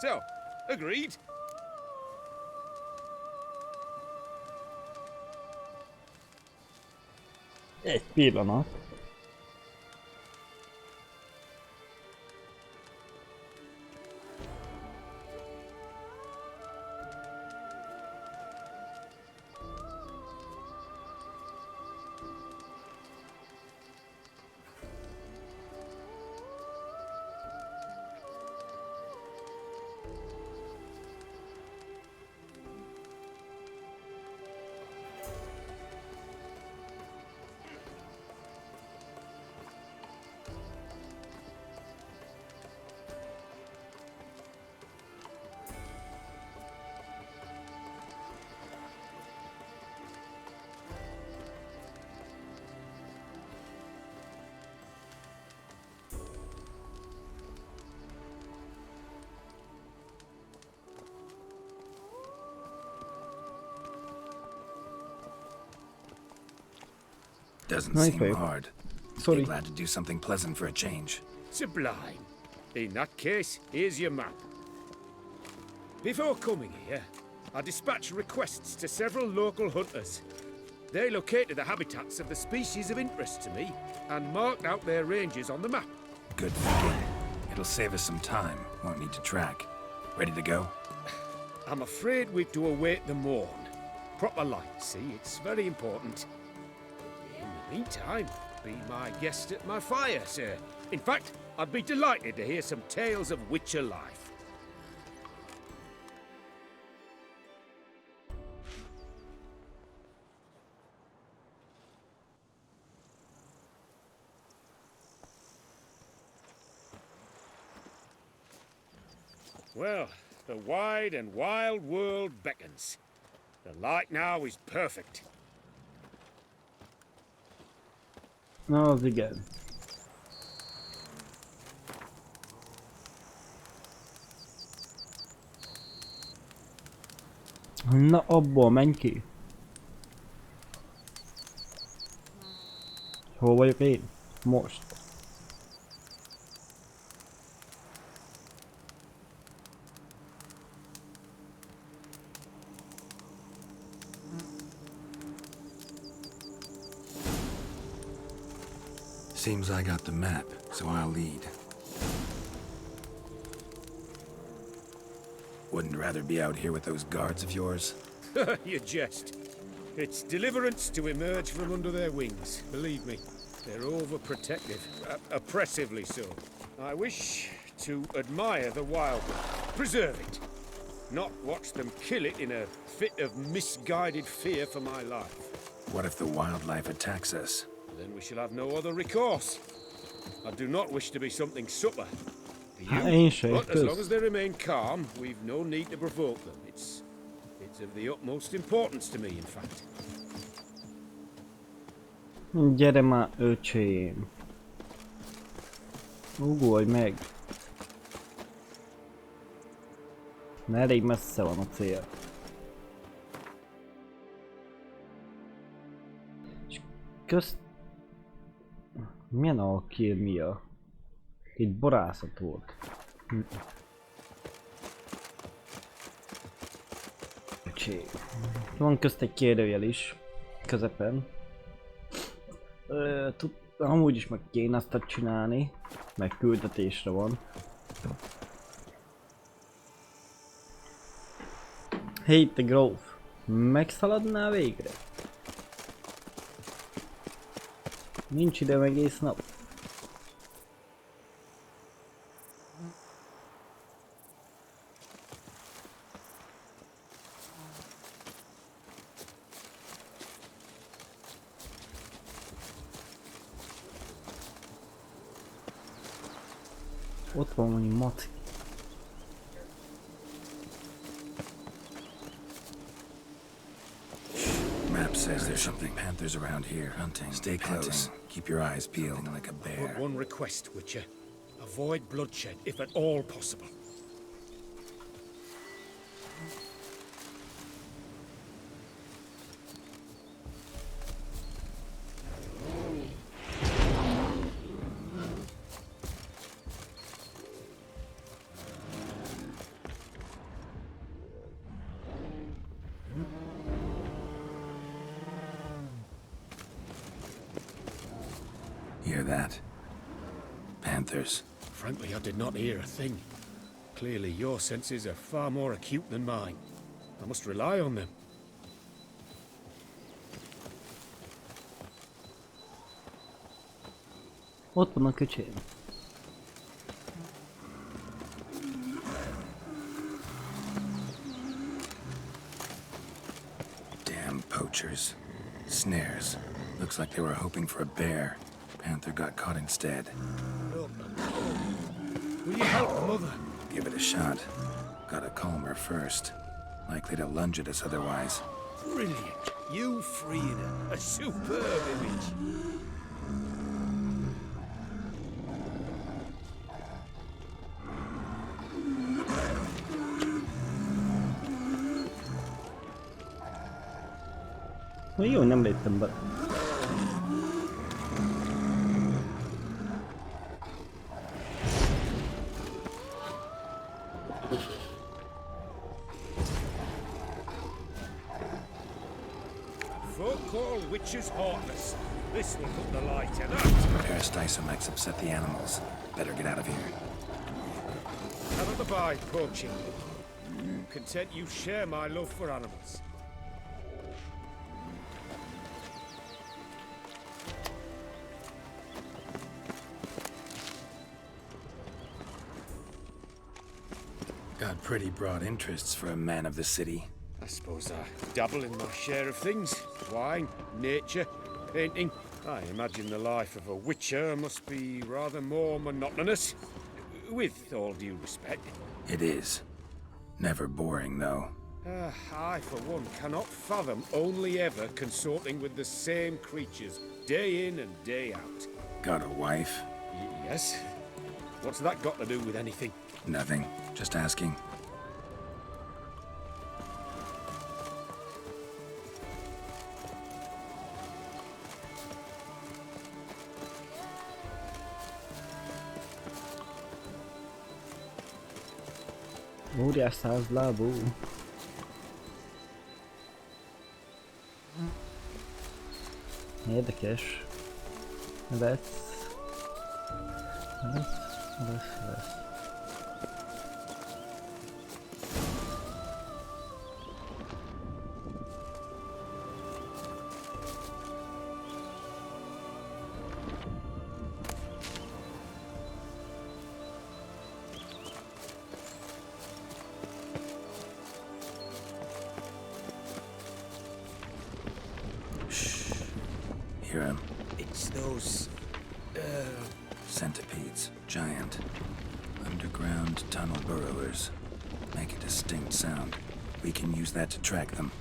So, agreed? Egy pillanat. Doesn't Nice, seem babe. hard. Sorry. Be glad to do something pleasant for a change. Sublime. In that case, here's your map. Before coming here, I dispatched requests to several local hunters. They located the habitats of the species of interest to me and marked out their ranges on the map. Good thinking. It'll save us some time. Won't need to track. Ready to go? I'm afraid we've to await the morn. Proper light, see? It's very important. In the meantime, be my guest at my fire, sir. In fact, I'd be delighted to hear some tales of Witcher life. Well, the wide and wild world beckons. The light now is perfect. Na, az igen. Na, abból menj ki. Hol vagyok én? Most. Seems I got the map, so I'll lead. Wouldn't rather be out here with those guards of yours? You jest. It's deliverance to emerge from under their wings, believe me. They're overprotective, oppressively so. I wish to admire the wildlife, preserve it, not watch them kill it in a fit of misguided fear for my life. What if the wildlife attacks us? Then we shall have no other recourse. I do not wish to be something supper. For I you, ain't sure, but as long 'cause- as they remain calm, we've no need to provoke them. It's of the utmost importance to me, in fact. Gyere már, öcsém. Ugorj meg. Mert elég messze van a cél. És közt... Milyen alkímia? Egy borászat volt. Öcsém. Van közt egy kérdőjel is. Közepen. Amúgy is meg kéne azt csinálni, meg küldetésre van. Hey, te gróf! Megszaladnál végre? Nincs időm egész nap. Ott van valami macki. says there's something panthers around here hunting. Stay close. Keep your eyes peeled like a bear. One request, Witcher. Avoid bloodshed, if at all possible. Hear that? Panthers. Frankly, I did not hear a thing. Clearly, your senses are far more acute than mine. I must rely on them. Ott van a köcsém. Damn poachers. Snares. Looks like they were hoping for a bear. Panther got caught instead. Will you help, Mother? Give it a shot. Gotta calm her first. Likely to lunge at us otherwise. Brilliant. You freeing her. A superb image. Jó, nem léptem be. Folk call witches heartless. This will put the light in that. Parastisomechs upset the animals. Better get out of here. Cannot abide poaching. Content you share my love for animals. Got pretty broad interests for a man of the city. I suppose I dabble in my share of things. Wine, nature, painting. I imagine the life of a witcher must be rather more monotonous. With all due respect. It is. Never boring, though. I, for one, cannot fathom only ever consorting with the same creatures, day in and day out. Got a wife? Yes? What's that got to do with anything? Nothing. Just asking. Óriás százlábú. Érdekes. Lesz. Hear him? It's those... Centipedes. Giant. Underground tunnel burrowers. Make a distinct sound. We can use that to track them.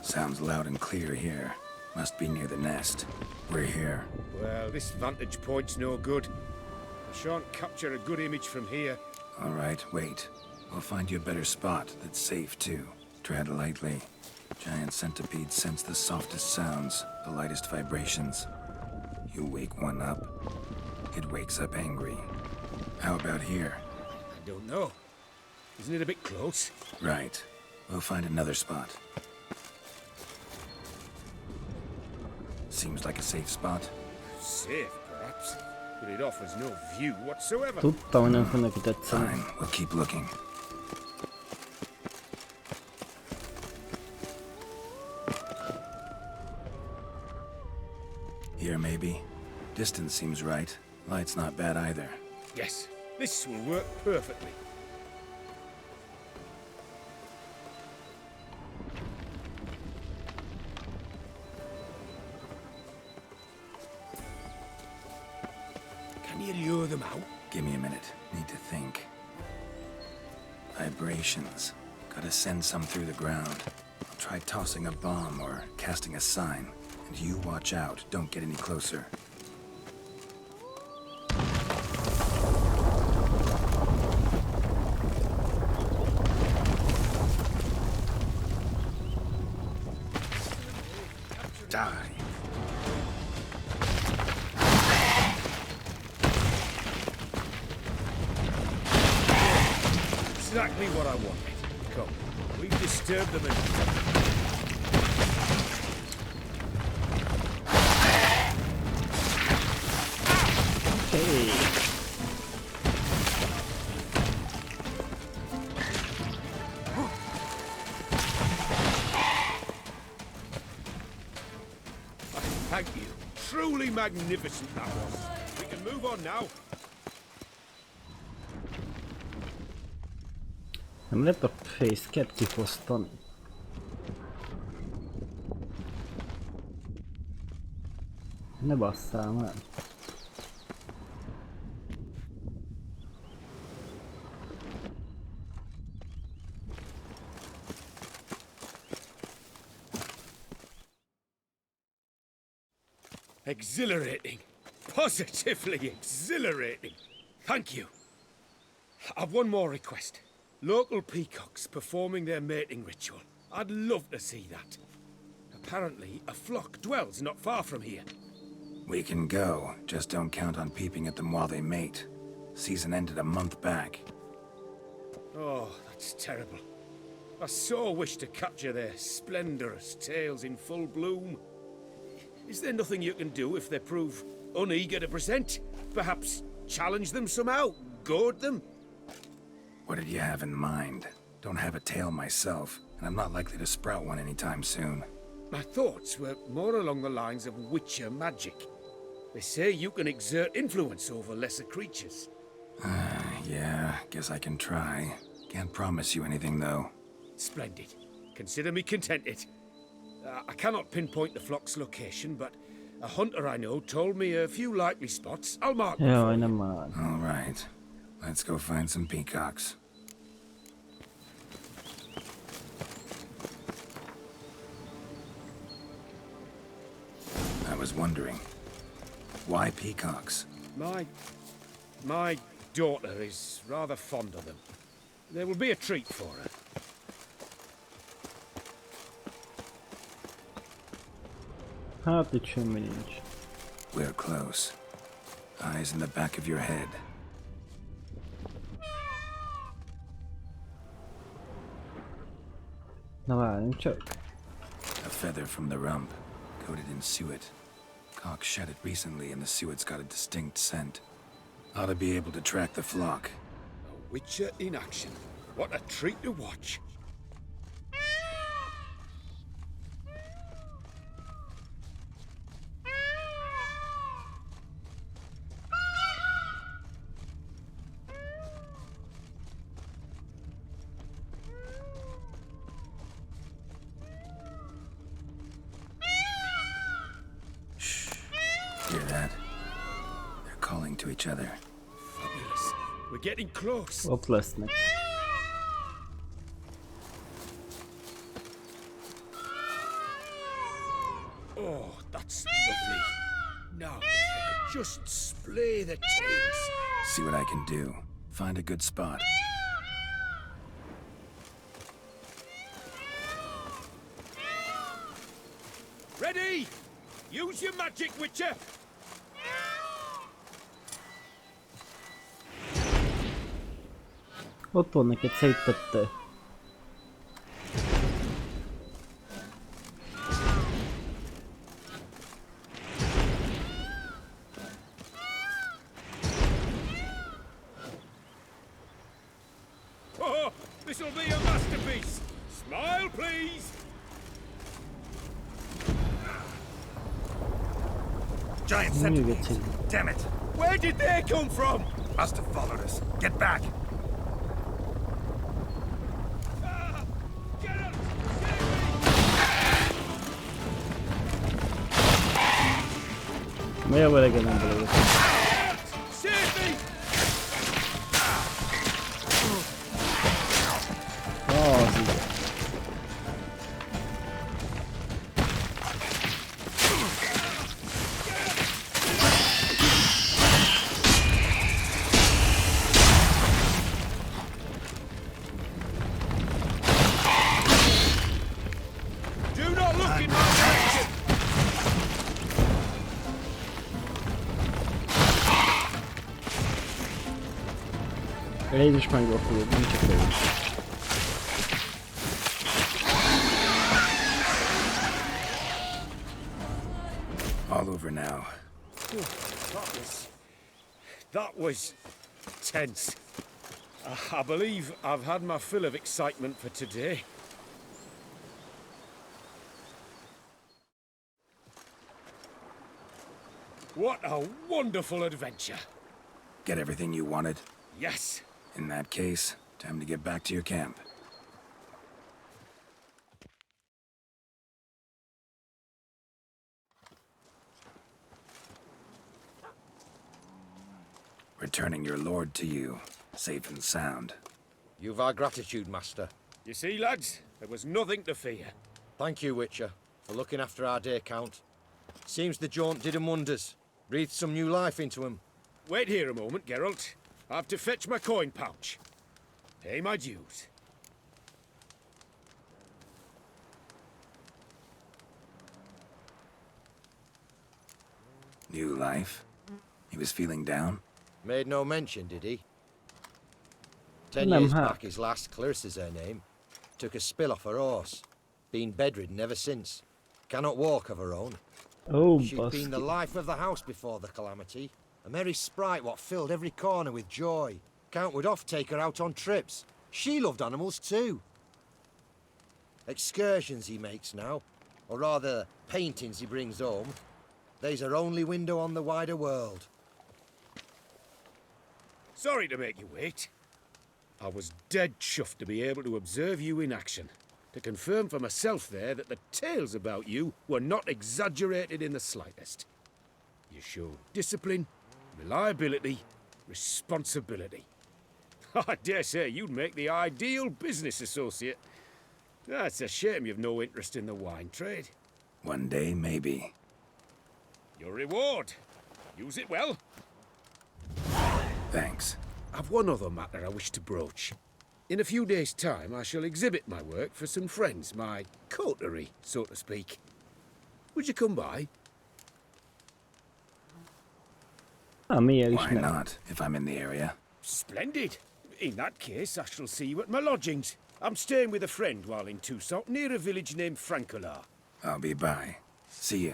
Sounds loud and clear here. Must be near the nest. We're here. Well, this vantage point's no good. I shan't capture a good image from here. All right, wait. We'll find you a better spot that's safe, too. Tread lightly. Giant centipedes sense the softest sounds, the lightest vibrations. You wake one up, it wakes up angry. How about here? I don't know. Isn't it a bit close? Right. We'll find another spot. Seems like a safe spot. Safe, perhaps. But it offers no view whatsoever. Tudtam, hogy nem fog neki tetszeni. Fine, we'll keep looking. Here, maybe. Distance seems right. Light's not bad either. Yes, this will work perfectly. them out? Give me a minute. Need to think. Vibrations. Gotta send some through the ground. I'll try tossing a bomb or casting a sign. And you watch out. Don't get any closer. Die. Exactly what I wanted. Come, we've disturbed them enough. Hey. Thank you. Truly magnificent that was. We can move on now. Nem lehet a facecap kifosztani. Ne basszál már. Exhilarating. Positively exhilarating. Thank you. I've one more request. Local peacocks performing their mating ritual. I'd love to see that. Apparently, a flock dwells not far from here. We can go. Just don't count on peeping at them while they mate. Season ended a month back. Oh, that's terrible. I so wish to capture their splendorous tails in full bloom. Is there nothing you can do if they prove uneager to present? Perhaps challenge them somehow? Goad them? What did you have in mind? Don't have a tail myself, and I'm not likely to sprout one anytime soon. My thoughts were more along the lines of witcher magic. They say you can exert influence over lesser creatures. Yeah, guess I can try. Can't promise you anything, though. Splendid. Consider me contented. I cannot pinpoint the flock's location, but a hunter I know told me a few likely spots. I'll mark them Jaj, for you. nem már. All right. Let's go find some peacocks. I was wondering, why peacocks? My daughter is rather fond of them. There will be a treat for her. Hát itt semmi nincs. We're close. Eyes in the back of your head. Na várjunk csak. A feather from the rump, coated in suet. Cock shed it recently and the suet's got a distinct scent. Ought to be able to track the flock. A witcher in action. What a treat to watch. Hear that? They're calling to each other. Fabulous. We're getting close. Ott lesznek. Oh, that's lovely. Now, if I could just splay the tails. See what I can do. Find a good spot. Ready? Use your magic, Witcher. Ott van neked, széttette. Oh, this'll be a masterpiece. Smile, please. Giant Nyugodj centipedes. Damn it. Where did they come from? Must have followed us. Get back. Ah, get up! Miért a nem belőle? Save me! Én is megvakulok, nem csak ő. All over now. That was tense. I believe I've had my fill of excitement for today. What a wonderful adventure. Get everything you wanted? Yes. In that case, time to get back to your camp. Returning your lord to you, safe and sound. You've our gratitude, Master. You see, lads, there was nothing to fear. Thank you, Witcher, for looking after our day count. Seems the jaunt did 'em wonders. Breathed some new life into 'em. Wait here a moment, Geralt. I have to fetch my coin pouch. Pay my dues. New life? He was feeling down? Made no mention, did he? 10 Let 'em years have. back, his last, Clarissa's her name, took a spill off her horse. Been bedridden ever since. Cannot walk of her own. Oh, She'd been the busted. life of the house before the calamity. A merry sprite what filled every corner with joy. Count would oft take her out on trips. She loved animals too. Excursions he makes now, or rather paintings he brings home. They's her only window on the wider world. Sorry to make you wait. I was dead chuffed to be able to observe you in action. To confirm for myself there that the tales about you were not exaggerated in the slightest. You showed discipline, reliability, responsibility. I dare say you'd make the ideal business associate. It's a shame you've no interest in the wine trade. One day, maybe. Your reward. Use it well. Thanks. I've one other matter I wish to broach. In a few days' time, I shall exhibit my work for some friends, my coterie, so to speak. Would you come by? Miért is Why nem? not, if I'm in the area? Splendid. In that case, I shall see you at my lodgings. I'm staying with a friend while in Toussaint, near a village named Francois. I'll be by. See ya.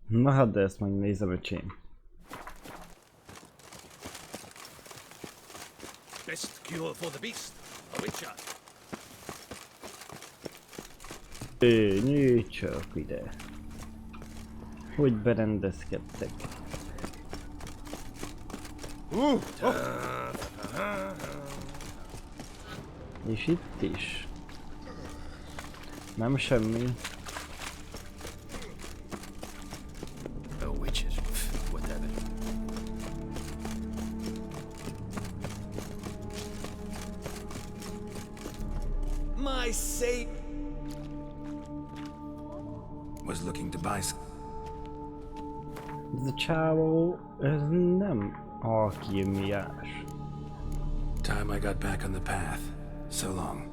Na hát, de ezt megnézem, öcsém. Best cure for the beast, a witcher. Nyújts csak ide. Hogy berendezkedtek. És itt is. Nem semmi. Oh, witches, whatever. My sake. Was looking to buy some. Ez a csávó, ez nem alkimiás. Time I got back on the path. So long.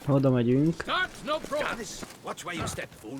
Oda megyünk. Start, no problem. Watch where you step, fool.